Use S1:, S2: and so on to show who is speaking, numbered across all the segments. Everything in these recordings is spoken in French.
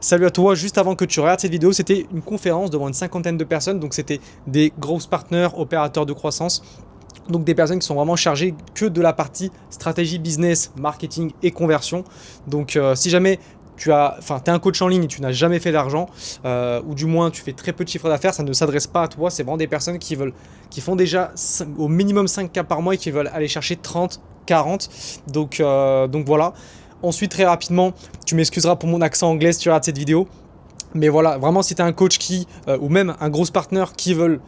S1: Salut à toi, juste avant que tu regardes cette vidéo, c'était une conférence devant une cinquantaine de personnes, donc c'était des grosses partenaires, opérateurs de croissance, donc des personnes qui sont vraiment chargées que de la partie stratégie business, marketing et conversion. Donc si jamais tu es un coach en ligne et tu n'as jamais fait d'argent, ou du moins tu fais très peu de chiffre d'affaires, ça ne s'adresse pas à toi, c'est vraiment des personnes qui font déjà au minimum 5K par mois et qui veulent aller chercher 30, 40. Donc voilà. Ensuite, très rapidement, tu m'excuseras pour mon accent anglais si tu regardes cette vidéo. Mais voilà, vraiment, si tu es un coach ou même un gros partenaire qui veut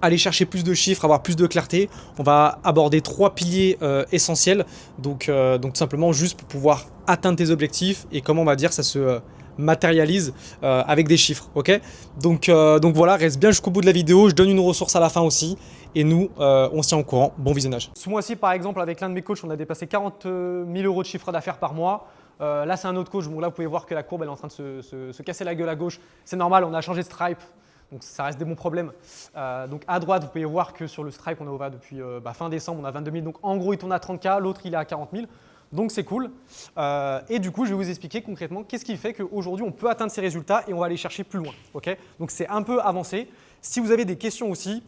S1: aller chercher plus de chiffres, avoir plus de clarté, on va aborder 3 piliers essentiels. Donc tout simplement, juste pour pouvoir atteindre tes objectifs et comment on va dire ça se matérialise avec des chiffres. Ok, donc voilà, reste bien jusqu'au bout de la vidéo. Je donne une ressource à la fin aussi. Et nous, on se tient au courant. Bon visionnage. Ce mois-ci, par exemple, avec l'un de mes coachs, on a dépassé 40 000 € de chiffre d'affaires par mois. Là, c'est un autre coach. Bon, là, vous pouvez voir que la courbe elle est en train de se casser la gueule à gauche. C'est normal, on a changé de stripe. Donc, ça reste des bons problèmes. Donc, à droite, vous pouvez voir que sur le stripe, on est au bas depuis fin décembre, on a 22 000. Donc, en gros, il tourne à 30K. L'autre, il est à 40 000. Donc, c'est cool. Et du coup, je vais vous expliquer concrètement qu'est-ce qui fait qu'aujourd'hui, on peut atteindre ces résultats et on va aller chercher plus loin. Okay, donc, c'est un peu avancé. Si vous avez des questions aussi,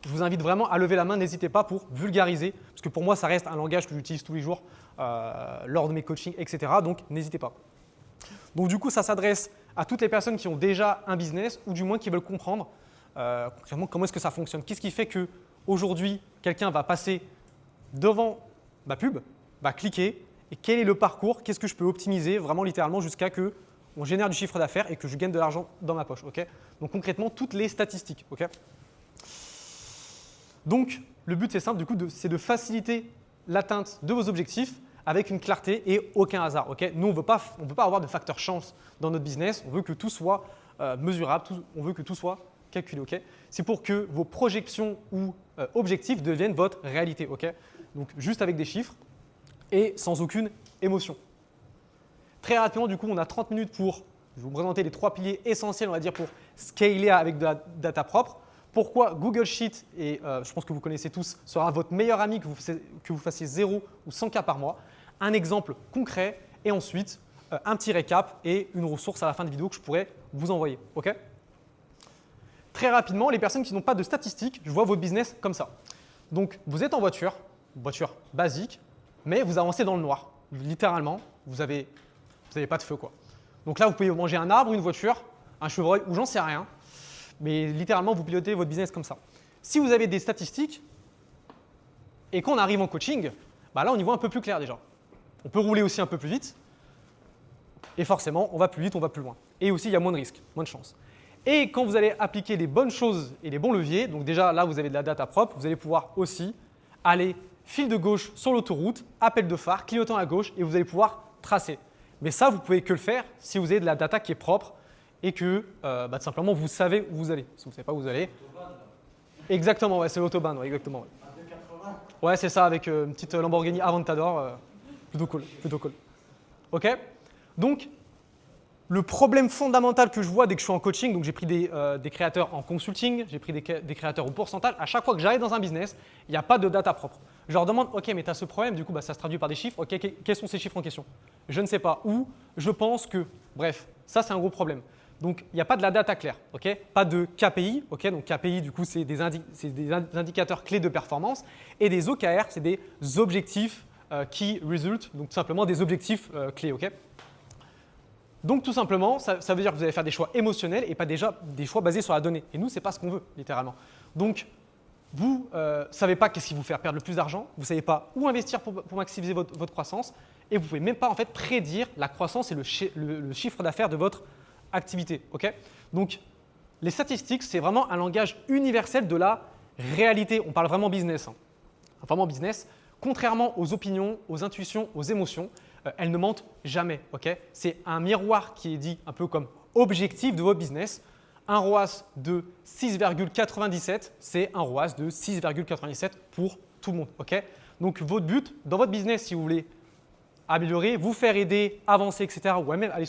S1: je vous invite vraiment à lever la main, n'hésitez pas pour vulgariser, parce que pour moi, ça reste un langage que j'utilise tous les jours lors de mes coachings, etc. Donc, n'hésitez pas. Donc, du coup, ça s'adresse à toutes les personnes qui ont déjà un business ou du moins qui veulent comprendre concrètement comment est-ce que ça fonctionne. Qu'est-ce qui fait qu'aujourd'hui, quelqu'un va passer devant ma pub, va cliquer et quel est le parcours, qu'est-ce que je peux optimiser vraiment littéralement jusqu'à que on génère du chiffre d'affaires et que je gagne de l'argent dans ma poche. Okay, donc, concrètement, toutes les statistiques. Okay. Donc, le but, c'est simple, du coup, c'est de faciliter l'atteinte de vos objectifs avec une clarté et aucun hasard. Okay, nous, on ne veut pas avoir de facteur chance dans notre business. On veut que tout soit mesurable, on veut que tout soit calculé. Okay, c'est pour que vos projections ou objectifs deviennent votre réalité. Okay, donc, juste avec des chiffres et sans aucune émotion. Très rapidement, du coup, on a 30 minutes pour vous présenter les 3 piliers essentiels, on va dire, pour scaler avec de la data propre. Pourquoi Google Sheet, et je pense que vous connaissez tous, sera votre meilleur ami que vous fassiez 0 ou 100K par mois. Un exemple concret et ensuite un petit récap et une ressource à la fin de vidéo que je pourrais vous envoyer. Okay, très rapidement, les personnes qui n'ont pas de statistiques, je vois votre business comme ça. Donc, vous êtes en voiture basique, mais vous avancez dans le noir. Littéralement, vous n'avez pas de feu, quoi. Donc là, vous pouvez manger un arbre, une voiture, un chevreuil ou j'en sais rien. Mais littéralement, vous pilotez votre business comme ça. Si vous avez des statistiques et qu'on arrive en coaching, bah là, on y voit un peu plus clair déjà. On peut rouler aussi un peu plus vite et forcément, on va plus vite, on va plus loin. Et aussi, il y a moins de risques, moins de chances. Et quand vous allez appliquer les bonnes choses et les bons leviers, donc déjà là, vous avez de la data propre, vous allez pouvoir aussi aller fil de gauche sur l'autoroute, appel de phare, clignotant à gauche et vous allez pouvoir tracer. Mais ça, vous pouvez que le faire si vous avez de la data qui est propre et que tout simplement vous savez où vous allez. Si vous ne savez pas où vous allez. Exactement, ouais, c'est l'autobahn, ouais, exactement. Ouais, ouais, c'est ça, avec une petite Lamborghini Aventador. Plutôt cool, plutôt cool. OK, donc, le problème fondamental que je vois dès que je suis en coaching, donc j'ai pris des créateurs en consulting, j'ai pris des créateurs au pourcentage, à chaque fois que j'arrive dans un business, il n'y a pas de data propre. Je leur demande, OK, mais tu as ce problème, du coup, ça se traduit par des chiffres. OK, quels sont ces chiffres en question? Je ne sais pas. Ou je pense que. Bref, ça, c'est un gros problème. Donc, il n'y a pas de la data claire, okay, pas de KPI. Okay, donc, KPI, du coup, c'est des indicateurs clés de performance. Et des OKR, c'est des objectifs key result, donc tout simplement des objectifs clés. Okay. Donc, tout simplement, ça veut dire que vous allez faire des choix émotionnels et pas déjà des choix basés sur la donnée. Et nous, ce n'est pas ce qu'on veut, littéralement. Donc, vous ne savez pas qu'est-ce qui vous fait perdre le plus d'argent, vous ne savez pas où investir pour maximiser votre croissance et vous ne pouvez même pas en fait prédire la croissance et le chiffre d'affaires de votre activité. Okay, donc, les statistiques, c'est vraiment un langage universel de la réalité. On parle vraiment business. Hein. Vraiment business. Contrairement aux opinions, aux intuitions, aux émotions, elles ne mentent jamais. Okay, c'est un miroir qui est dit un peu comme objectif de votre business. Un ROAS de 6,97, c'est un ROAS de 6,97 pour tout le monde. Okay, donc, votre but dans votre business, si vous voulez améliorer, vous faire aider, avancer, etc., ou même aller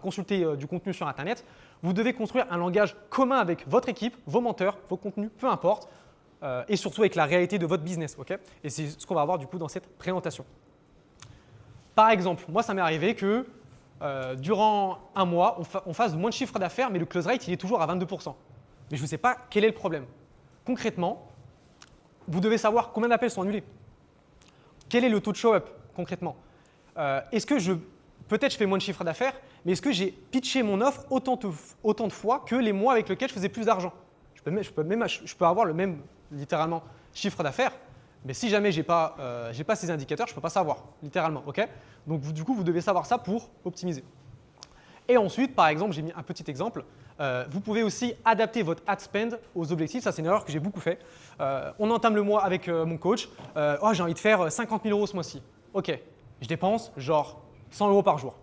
S1: consulter du contenu sur Internet, vous devez construire un langage commun avec votre équipe, vos menteurs, vos contenus, peu importe, et surtout avec la réalité de votre business. Okay, et c'est ce qu'on va voir du coup dans cette présentation. Par exemple, moi, ça m'est arrivé que durant un mois, on fasse moins de chiffre d'affaires, mais le close rate, il est toujours à 22%. Mais je ne sais pas quel est le problème. Concrètement, vous devez savoir combien d'appels sont annulés. Quel est le taux de show-up, concrètement? Est-ce que peut-être je fais moins de chiffre d'affaires, mais est-ce que j'ai pitché mon offre autant de fois que les mois avec lesquels je faisais plus d'argent? Je peux avoir le même, littéralement, chiffre d'affaires, mais si jamais je n'ai pas ces indicateurs, je ne peux pas savoir, littéralement. Okay, donc, du coup, vous devez savoir ça pour optimiser. Et ensuite, par exemple, j'ai mis un petit exemple. Vous pouvez aussi adapter votre ad spend aux objectifs. Ça, c'est une erreur que j'ai beaucoup fait. On entame le mois avec mon coach. Oh, j'ai envie de faire 50 000 € ce mois-ci. OK, je dépense genre 100 € par jour.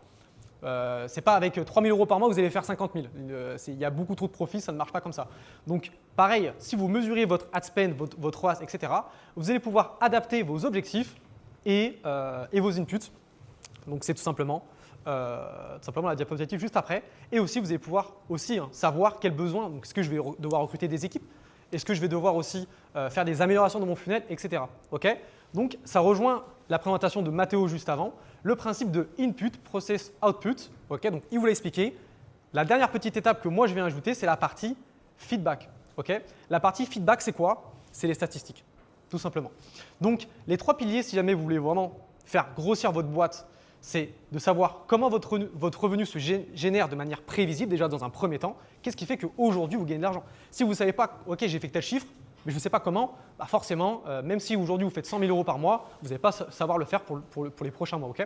S1: C'est pas avec 3 000 € par mois que vous allez faire 50 000. Il y a beaucoup trop de profits, ça ne marche pas comme ça. Donc, pareil, si vous mesurez votre ad spend, votre ROAS, etc., vous allez pouvoir adapter vos objectifs et vos inputs. Donc, c'est tout simplement la diapositive juste après. Et aussi, vous allez pouvoir aussi savoir quels besoins. Donc, est-ce que je vais devoir recruter des équipes? Est-ce que je vais devoir aussi faire des améliorations dans mon funnel, etc. Okay, donc, ça rejoint la présentation de Mathéo juste avant. Le principe de input, process, output. Okay, donc, il vous l'a expliqué. La dernière petite étape que moi, je vais ajouter, c'est la partie feedback. Okay, la partie feedback, c'est quoi? C'est les statistiques, tout simplement. Donc, les 3 piliers, si jamais vous voulez vraiment faire grossir votre boîte, c'est de savoir comment votre revenu se génère de manière prévisible, déjà dans un premier temps. Qu'est-ce qui fait qu'aujourd'hui, vous gagnez de l'argent? Si vous ne savez pas, OK, j'ai fait tel chiffre, mais je ne sais pas comment, bah forcément, même si aujourd'hui vous faites 100 000 € par mois, vous n'allez pas savoir le faire pour les prochains mois. Okay,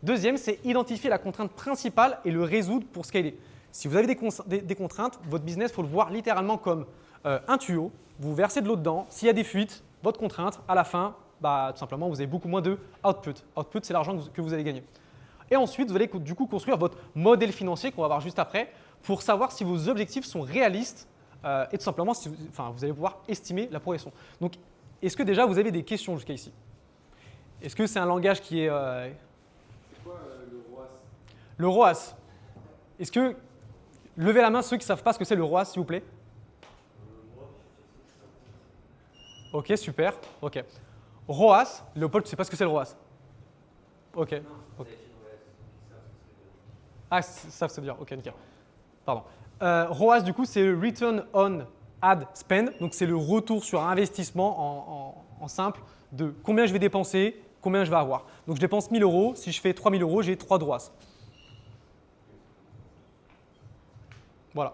S1: deuxième, c'est identifier la contrainte principale et le résoudre pour scaler. Si vous avez des contraintes, votre business, il faut le voir littéralement comme un tuyau. Vous versez de l'eau dedans. S'il y a des fuites, votre contrainte, à la fin, bah, tout simplement, vous avez beaucoup moins de output. Output, c'est l'argent que vous allez gagner. Et ensuite, vous allez du coup construire votre modèle financier qu'on va voir juste après pour savoir si vos objectifs sont réalistes et tout simplement, vous allez pouvoir estimer la progression. Donc, est-ce que déjà vous avez des questions jusqu'à ici? Est-ce que c'est un langage qui est…
S2: C'est quoi le ROAS?
S1: Le ROAS. Est-ce que… Levez la main ceux qui ne savent pas ce que c'est le ROAS, s'il vous plaît. Ok, super. Ok. ROAS, Léopold, tu ne sais pas ce que c'est le ROAS? Ok. Okay. Ah, ça se dire. Ok, nickel. Pardon. ROAS, du coup, c'est Return on Ad Spend. Donc, c'est le retour sur investissement en simple de combien je vais dépenser, combien je vais avoir. Donc, je dépense 1 000 €. Si je fais 3 000 €, j'ai 3 de ROAS. Voilà.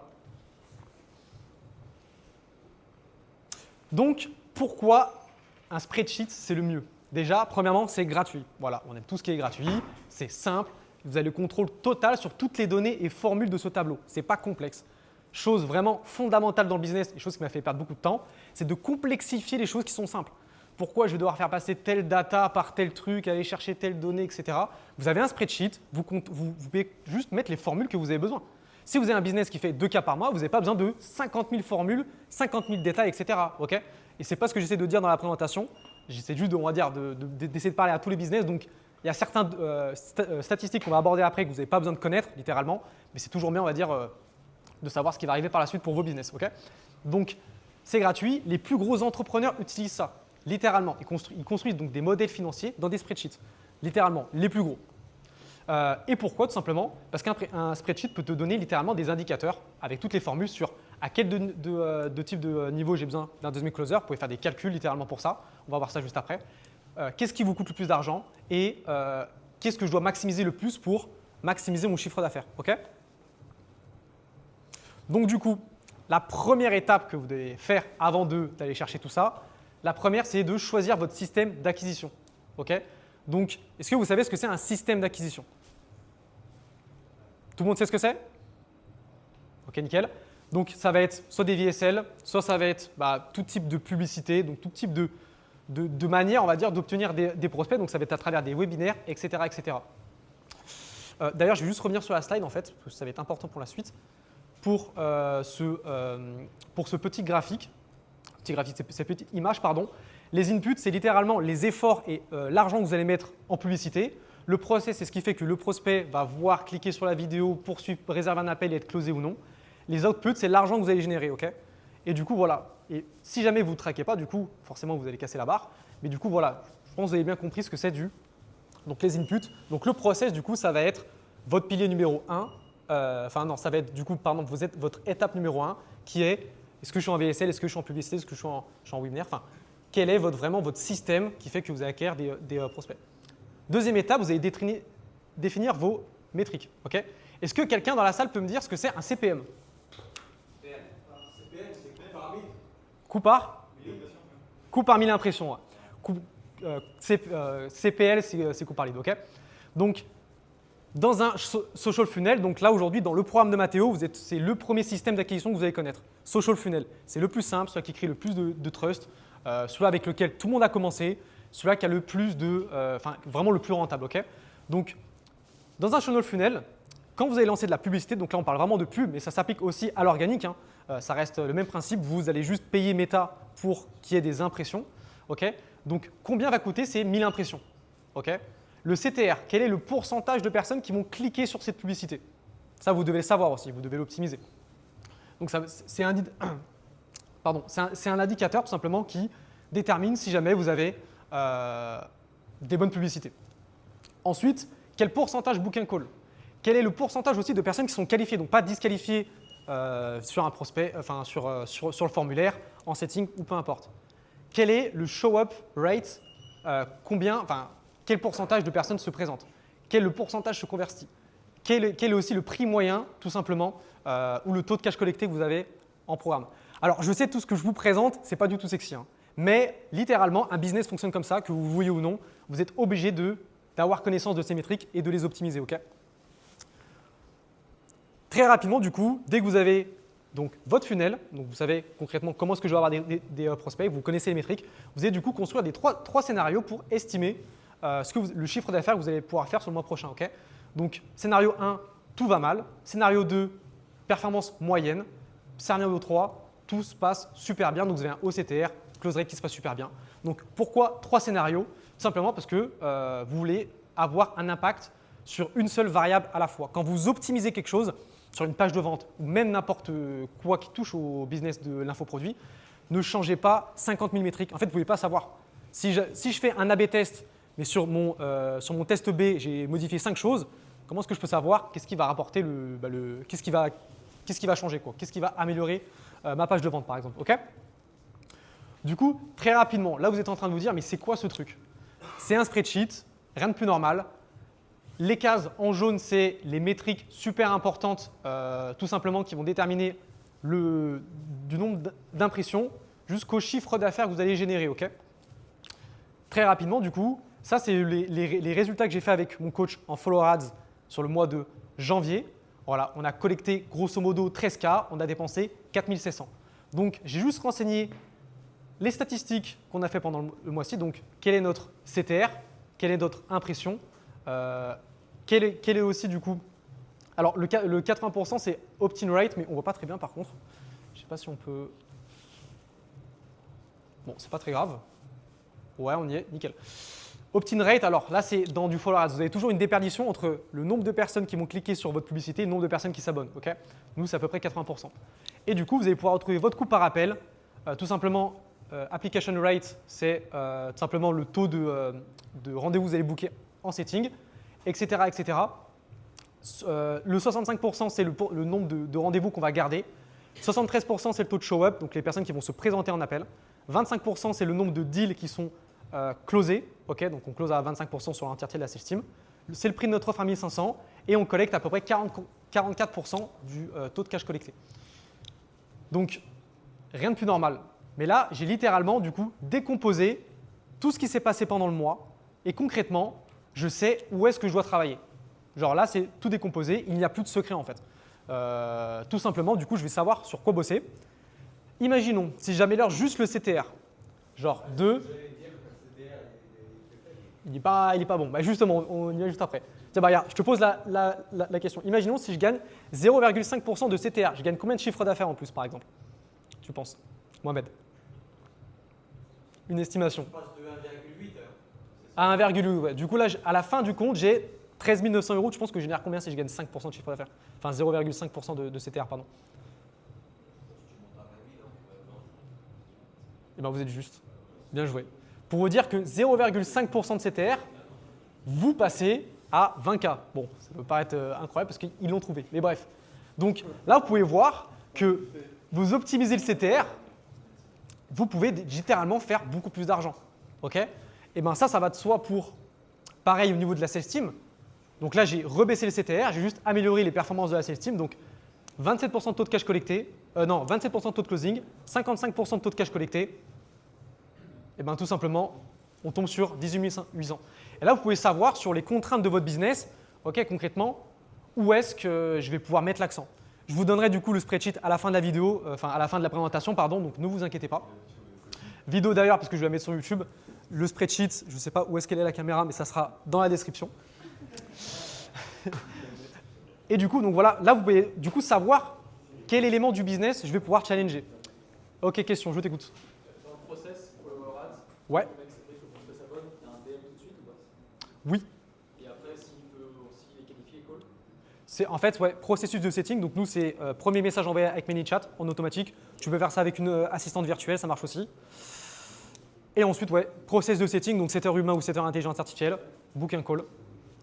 S1: Donc, pourquoi un spreadsheet, c'est le mieux? Déjà, premièrement, c'est gratuit. Voilà, on aime tout ce qui est gratuit, c'est simple. Vous avez le contrôle total sur toutes les données et formules de ce tableau. Ce n'est pas complexe. Chose vraiment fondamentale dans le business, et chose qui m'a fait perdre beaucoup de temps, c'est de complexifier les choses qui sont simples. Pourquoi je vais devoir faire passer telle data par tel truc, aller chercher telle donnée, etc. Vous avez un spreadsheet, vous pouvez juste mettre les formules que vous avez besoin. Si vous avez un business qui fait 2 cas par mois, vous n'avez pas besoin de 50 000 formules, 50 000 détails, etc. Okay, et ce n'est pas ce que j'essaie de dire dans la présentation. J'essaie juste, d'essayer de parler à tous les business. Donc, il y a certaines statistiques qu'on va aborder après que vous n'avez pas besoin de connaître, littéralement. Mais c'est toujours bien, on va dire, de savoir ce qui va arriver par la suite pour vos business. Okay, donc, c'est gratuit. Les plus gros entrepreneurs utilisent ça, littéralement. Ils construisent donc des modèles financiers dans des spreadsheets. Littéralement, les plus gros. Et pourquoi? Tout simplement parce qu'un spreadsheet peut te donner littéralement des indicateurs avec toutes les formules sur à quel type de niveau j'ai besoin d'un deuxième closer. Vous pouvez faire des calculs littéralement pour ça. On va voir ça juste après. Qu'est-ce qui vous coûte le plus d'argent et qu'est-ce que je dois maximiser le plus pour maximiser mon chiffre d'affaires. Okay, donc du coup, la première étape que vous devez faire avant d'aller chercher tout ça, la première, c'est de choisir votre système d'acquisition. Okay, donc, est-ce que vous savez ce que c'est un système d'acquisition? Tout le monde sait ce que c'est? Ok, nickel. Donc, ça va être soit des VSL, soit ça va être tout type de publicité, donc tout type de manière, on va dire, d'obtenir des prospects. Donc, ça va être à travers des webinaires, etc. etc. D'ailleurs, je vais juste revenir sur la slide, en fait, parce que ça va être important pour la suite. Pour ce petit graphique, cette petite image, pardon, les inputs, c'est littéralement les efforts et l'argent que vous allez mettre en publicité. Le process, c'est ce qui fait que le prospect va voir, cliquer sur la vidéo, poursuivre, réserver un appel et être closé ou non. Les outputs, c'est l'argent que vous allez générer. Okay, et du coup, voilà. Et si jamais vous ne traquez pas, du coup, forcément, vous allez casser la barre. Mais du coup, voilà, je pense que vous avez bien compris ce que c'est donc les inputs. Donc le process, du coup, ça va être votre pilier numéro 1, enfin non, ça va être du coup, pardon, votre étape numéro 1 qui est est-ce que je suis en VSL, est-ce que je suis en publicité, est-ce que je suis en webinaire, enfin, quel est vraiment votre système qui fait que vous allez acquérir des prospects. Deuxième étape, vous allez définir vos métriques. Ok. Est-ce que quelqu'un dans la salle peut me dire ce que c'est un CPM?
S2: CPM, c'est coût par 1000.
S1: Coût par 1000 impressions. Ouais. CPL, c'est coût par lead. Ok. Donc, dans un social funnel, donc là aujourd'hui dans le programme de Mathéo, c'est le premier système d'acquisition que vous allez connaître. Social funnel, c'est le plus simple, celui qui crée le plus de trust, celui avec lequel tout le monde a commencé, celui qui a le plus vraiment le plus rentable. Okay. Donc, dans un social funnel, quand vous allez lancer de la publicité, donc là on parle vraiment de pub, mais ça s'applique aussi à l'organique, hein, ça reste le même principe, vous allez juste payer Meta pour qu'il y ait des impressions. Okay. Donc, combien va coûter ces 1000 impressions? Okay. Le CTR, quel est le pourcentage de personnes qui vont cliquer sur cette publicité? Ça, vous devez le savoir aussi, vous devez l'optimiser. Donc, c'est un indicateur tout simplement qui détermine si jamais vous avez des bonnes publicités. Ensuite, quel pourcentage booking call? Quel est le pourcentage aussi de personnes qui sont qualifiées, donc pas disqualifiées sur un prospect, enfin sur le formulaire, en setting ou peu importe. Quel est le show-up rate? Quel pourcentage de personnes se présentent? Quel le pourcentage se convertit? Quel est aussi le prix moyen, tout simplement, ou le taux de cash collecté que vous avez en programme? Alors, je sais tout ce que je vous présente, ce n'est pas du tout sexy, hein, mais littéralement, un business fonctionne comme ça, que vous voyez ou non, vous êtes obligé d'avoir connaissance de ces métriques et de les optimiser. Okay. Très rapidement, du coup, dès que vous avez donc, votre funnel, donc vous savez concrètement comment est-ce que je vais avoir des prospects, vous connaissez les métriques, vous allez du coup construire trois scénarios pour estimer le chiffre d'affaires que vous allez pouvoir faire sur le mois prochain. Okay. Donc, scénario 1, tout va mal. Scénario 2, performance moyenne. Scénario 3, tout se passe super bien. Donc, vous avez un haut CTR, close rate qui se passe super bien. Donc, pourquoi 3 scénarios? Tout simplement parce que vous voulez avoir un impact sur une seule variable à la fois. Quand vous optimisez quelque chose sur une page de vente ou même n'importe quoi qui touche au business de l'infoproduit, ne changez pas 50 000 métriques. En fait, vous ne pouvez pas savoir. Si je fais un A/B test, mais sur mon test B, j'ai modifié 5 choses, comment est-ce que je peux savoir qu'est-ce qui va rapporter qu'est-ce qui va changer, quoi, qu'est-ce qui va améliorer ma page de vente, par exemple. Okay. Du coup, très rapidement, là, vous êtes en train de vous dire, mais c'est quoi ce truc? C'est un spreadsheet, rien de plus normal. Les cases en jaune, c'est les métriques super importantes, tout simplement, qui vont déterminer du nombre d'impressions jusqu'au chiffre d'affaires que vous allez générer. Okay. Très rapidement, du coup, ça, c'est les résultats que j'ai fait avec mon coach en follow ads sur le mois de janvier. Voilà, on a collecté grosso modo 13K, on a dépensé 4700. Donc, j'ai juste renseigné les statistiques qu'on a fait pendant le mois-ci. Donc, quel est notre CTR, quelle est notre impression, quel est aussi du coup… Alors, le 80%, c'est opt-in rate, mais on ne voit pas très bien par contre. Je ne sais pas si on peut… Bon, c'est pas très grave. Ouais, on y est, nickel. Opt-in rate, alors là, c'est dans du follow ads. Vous avez toujours une déperdition entre le nombre de personnes qui vont cliquer sur votre publicité et le nombre de personnes qui s'abonnent. Okay. Nous, c'est à peu près 80%. Et du coup, vous allez pouvoir retrouver votre coût par appel. Tout simplement, application rate, c'est tout simplement le taux de rendez-vous que vous allez booker en setting, etc. etc. Le 65%, c'est le nombre de rendez-vous qu'on va garder. 73%, c'est le taux de show-up, donc les personnes qui vont se présenter en appel. 25%, c'est le nombre de deals qui sont closés. Okay, donc on close à 25% sur l'entièreté de la sales team. C'est le prix de notre offre à 1500 et on collecte à peu près 44% du taux de cash collecté. Donc, rien de plus normal. Mais là, j'ai littéralement, du coup, décomposé tout ce qui s'est passé pendant le mois et concrètement, je sais où est-ce que je dois travailler. Genre là, c'est tout décomposé, il n'y a plus de secret en fait. Tout simplement, du coup, je vais savoir sur quoi bosser. Imaginons, si j'améliore juste le CTR, genre 2, il n'est pas bon. Bah justement, on y va juste après. Tiens, bah, regarde, je te pose la question. Imaginons si je gagne 0,5% de CTR. Je gagne combien de chiffre d'affaires en plus, par exemple? Tu penses, Mohamed? Une estimation.
S2: Je passe de 1,8
S1: à 1,8. Ouais. Du coup, là, à la fin du compte, j'ai 13 900 €. Tu penses que je génère combien si je gagne 5% de chiffre d'affaires? Enfin, 0,5% de CTR, pardon. Eh bien, vous êtes juste. Bien joué. Pour vous dire que 0,5% de CTR, vous passez à 20K. Bon, ça peut paraître incroyable parce qu'ils l'ont trouvé, mais bref. Donc là, vous pouvez voir que vous optimisez le CTR, vous pouvez littéralement faire beaucoup plus d'argent. Ok? Et bien ça va de soi pour, pareil au niveau de la sales team. Donc là, j'ai rebaissé le CTR, j'ai juste amélioré les performances de la sales team. Donc 27% de taux de cash collecté, non, 27% de taux de closing, 55% de taux de cash collecté. Et bien tout simplement, on tombe sur 18 800. Et là, vous pouvez savoir sur les contraintes de votre business, ok, concrètement, où est-ce que je vais pouvoir mettre l'accent. Je vous donnerai du coup le spreadsheet à la fin de la vidéo, enfin à la fin de la présentation, pardon, donc ne vous inquiétez pas. Vidéo d'ailleurs, parce que je vais la mettre sur YouTube. Le spreadsheet, je ne sais pas où est-ce qu'elle est la caméra, mais ça sera dans la description. Et du coup, donc voilà, là vous pouvez du coup savoir quel élément du business je vais pouvoir challenger. Ok, question, je t'écoute.
S2: Dans le process, follower ads,
S1: Ouais.
S2: le mec sait que le prospect s'abonne, il y a un DM tout de suite ou pas?
S1: Oui.
S2: Et après, s'il peut aussi les qualifier, call.
S1: C'est en fait ouais, processus de setting. Donc nous, c'est premier message envoyé avec ManyChat en automatique. Tu peux faire ça avec une assistante virtuelle, ça marche aussi. Et ensuite, ouais, process de setting, donc setter humain ou setter intelligence artificielle, book un call.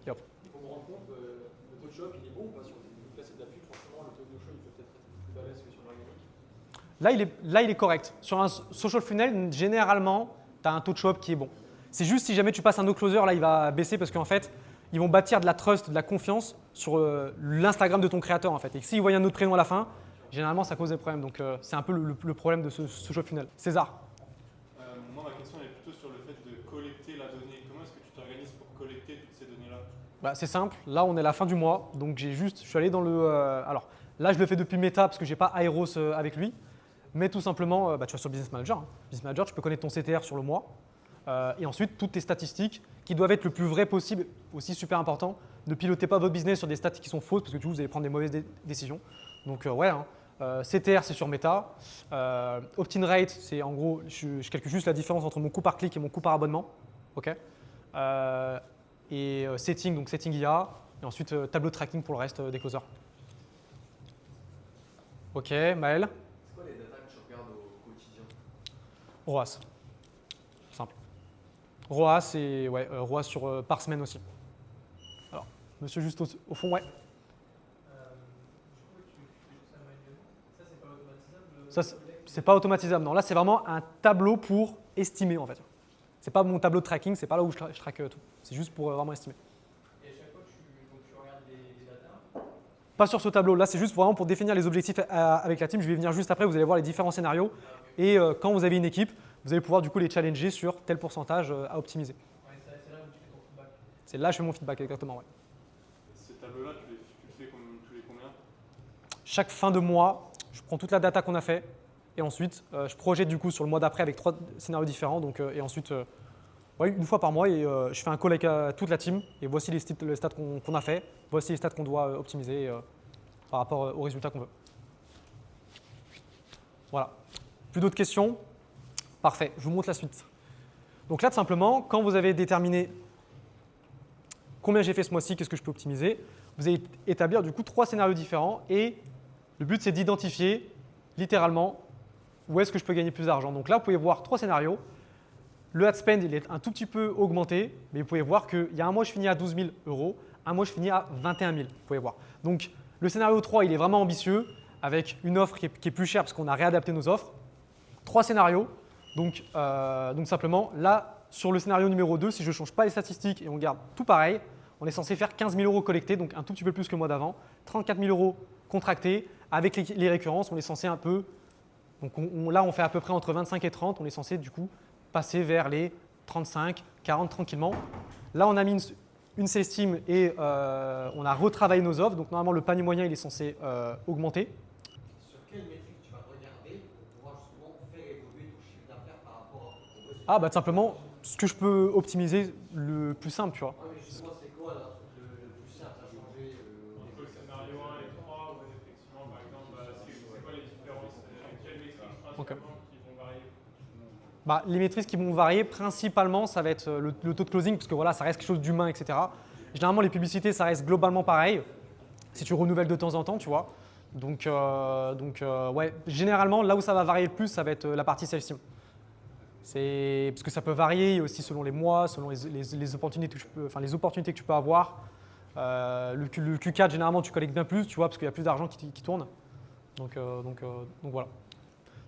S1: Et hop.
S2: Pour me rendre compte, le taux de shop, il est bon ou pas sur donc là, c'est de la pub, forcément, le taux de shop, il peut peut-être être plus balèze que sur l'organique.
S1: Là, il est correct. Sur un social funnel, généralement, tu as un taux de show-up qui est bon. C'est juste si jamais tu passes un no-closer, là, il va baisser parce qu'en fait, ils vont bâtir de la trust, de la confiance sur l'Instagram de ton créateur. En fait. Et s'ils voient un autre prénom à la fin, généralement, ça cause des problèmes. Donc, c'est un peu le problème de ce social funnel. César.
S3: Moi, ma question est plutôt sur le fait de collecter la donnée. Comment est-ce que tu t'organises pour collecter toutes ces données-là?
S1: Bah, c'est simple. Là, on est à la fin du mois. Donc, je suis allé dans le… alors, là, je le fais depuis Meta parce que je n'ai pas Aeros avec lui. Mais tout simplement, tu vas sur Business Manager. Hein. Business Manager, tu peux connaître ton CTR sur le mois. Et ensuite, toutes tes statistiques qui doivent être le plus vrai possible, aussi super important. Ne pilotez pas votre business sur des stats qui sont fausses parce que du coup, vous allez prendre des mauvaises décisions. Donc, ouais, hein. CTR, c'est sur Meta. Opt-in rate, c'est en gros, je calcule juste la différence entre mon coût par clic et mon coût par abonnement. OK. Et setting, donc setting IA. Et ensuite, tableau de tracking pour le reste des closers. OK, Maël.
S2: C'est quoi les datas que tu regardes au quotidien?
S1: ROAS. Simple. ROAS et ouais, ROAS sur, par semaine aussi. Alors, monsieur juste au fond, ouais. Ça, c'est pas automatisable. Non, là, c'est vraiment un tableau pour estimer en fait. C'est pas mon tableau de tracking, c'est pas là où je traque tout. C'est juste pour vraiment estimer.
S2: Et à chaque fois, tu regardes les datas?
S1: Pas sur ce tableau. Là, c'est juste vraiment pour définir les objectifs avec la team. Je vais venir juste après. Vous allez voir les différents scénarios. Et quand vous avez une équipe, vous allez pouvoir du coup les challenger sur tel pourcentage à optimiser.
S2: Ouais, c'est là où tu fais ton feedback.
S1: C'est là que je fais mon feedback exactement. Ouais.
S3: Ce tableau-là, tu le fais tous les combien?
S1: Chaque fin de mois, je prends toute la data qu'on a fait et ensuite je projette du coup sur le mois d'après avec 3 scénarios différents. Donc, et ensuite, ouais, une fois par mois, et je fais un call avec toute la team et voici les stats qu'on a fait, voici les stats qu'on doit optimiser par rapport aux résultats qu'on veut. Voilà. Plus d'autres questions? Parfait, je vous montre la suite. Donc là, tout simplement, quand vous avez déterminé combien j'ai fait ce mois-ci, qu'est-ce que je peux optimiser, vous allez établir du coup 3 scénarios différents et le but, c'est d'identifier littéralement où est-ce que je peux gagner plus d'argent. Donc là, vous pouvez voir 3 scénarios. Le ad spend, il est un tout petit peu augmenté, mais vous pouvez voir qu'il y a un mois, je finis à 12 000 €, un mois, je finis à 21 000, vous pouvez voir. Donc le scénario 3, il est vraiment ambitieux, avec une offre qui est plus chère parce qu'on a réadapté nos offres. 3 scénarios. Donc simplement, là, sur le scénario numéro 2, si je ne change pas les statistiques et on garde tout pareil, on est censé faire 15 000 € collectés, donc un tout petit peu plus que le mois d'avant, 34 000 € contractés. Avec les récurrences, on est censé un peu… Donc là, on fait à peu près entre 25 et 30, on est censé du coup passer vers les 35, 40 tranquillement. Là, on a mis une sales team et on a retravaillé nos offres. Donc normalement, le panier moyen, il est censé augmenter.
S4: Sur quelle métrique tu vas regarder pour pouvoir justement faire évoluer ton chiffre d'affaires par rapport à ton besoin?
S1: Ah, bah tout simplement, ce que je peux optimiser le plus simple, tu vois.
S4: Ouais, mais justement, c'est quoi là, le plus simple à changer
S3: Entre le scénario 1 et 3, ouais, effectivement, par exemple, c'est quoi les différences? Quelles métriques principalement qui vont varier?
S1: Bah, les métriques qui vont varier, principalement, ça va être le taux de closing, parce que voilà, ça reste quelque chose d'humain, etc. Généralement, les publicités, ça reste globalement pareil, si tu renouvelles de temps en temps, tu vois. Donc ouais, généralement, là où ça va varier le plus, ça va être la partie sales team. Parce que ça peut varier aussi selon les mois, selon les opportunités que les opportunités que tu peux avoir. Le Q4, généralement, tu collectes bien plus, tu vois, parce qu'il y a plus d'argent qui tourne. Donc voilà.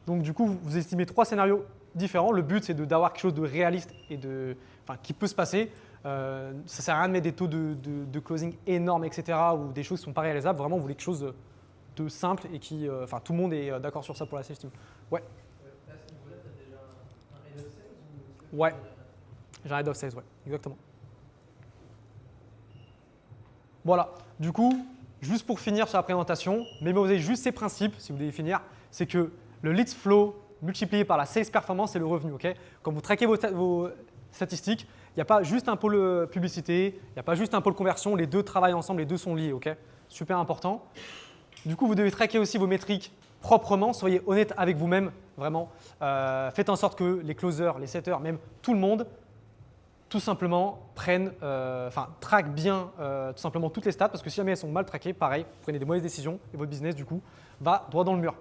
S1: Donc du coup, vous estimez 3 scénarios différents. Le but, c'est d'avoir quelque chose de réaliste et qui peut se passer. Ça ne sert à rien de mettre des taux de closing énormes, etc., ou des choses qui ne sont pas réalisables. Vraiment, vous voulez quelque chose de simple et qui, tout le monde est d'accord sur ça pour la sales team. Ouais.
S5: À ce niveau-là, tu as déjà un head of sales ou
S1: Ouais. J'ai un head of sales, ouais, exactement. Voilà. Du coup, juste pour finir sur la présentation, mémorisez juste ces principes, si vous devez finir, c'est que le leads flow multiplié par la sales performance, c'est le revenu. Okay, quand vous traquez vos statistiques, il n'y a pas juste un pôle publicité, il n'y a pas juste un pôle conversion, les deux travaillent ensemble, les deux sont liés. Okay, super important. Du coup, vous devez traquer aussi vos métriques proprement, soyez honnête avec vous-même, vraiment. Faites en sorte que les closers, les setters, même tout le monde, tout simplement traquent bien tout simplement toutes les stats, parce que si jamais elles sont mal traquées, pareil, vous prenez des mauvaises décisions et votre business, du coup, va droit dans le mur.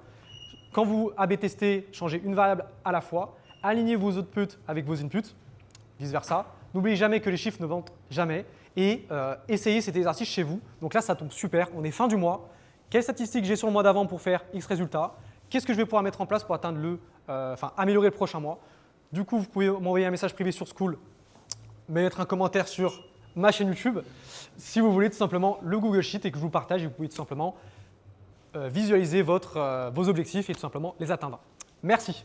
S1: Quand vous A/B testez, changez une variable à la fois, alignez vos outputs avec vos inputs, vice-versa. N'oubliez jamais que les chiffres ne mentent jamais et essayez cet exercice chez vous. Donc là, ça tombe super, on est fin du mois. Quelles statistiques j'ai sur le mois d'avant pour faire X résultats? Qu'est-ce que je vais pouvoir mettre en place pour atteindre améliorer le prochain mois? Du coup, vous pouvez m'envoyer un message privé sur Skool, mettre un commentaire sur ma chaîne YouTube si vous voulez tout simplement le Google Sheet et que je vous partage et vous pouvez tout simplement visualiser vos objectifs et tout simplement les atteindre. Merci.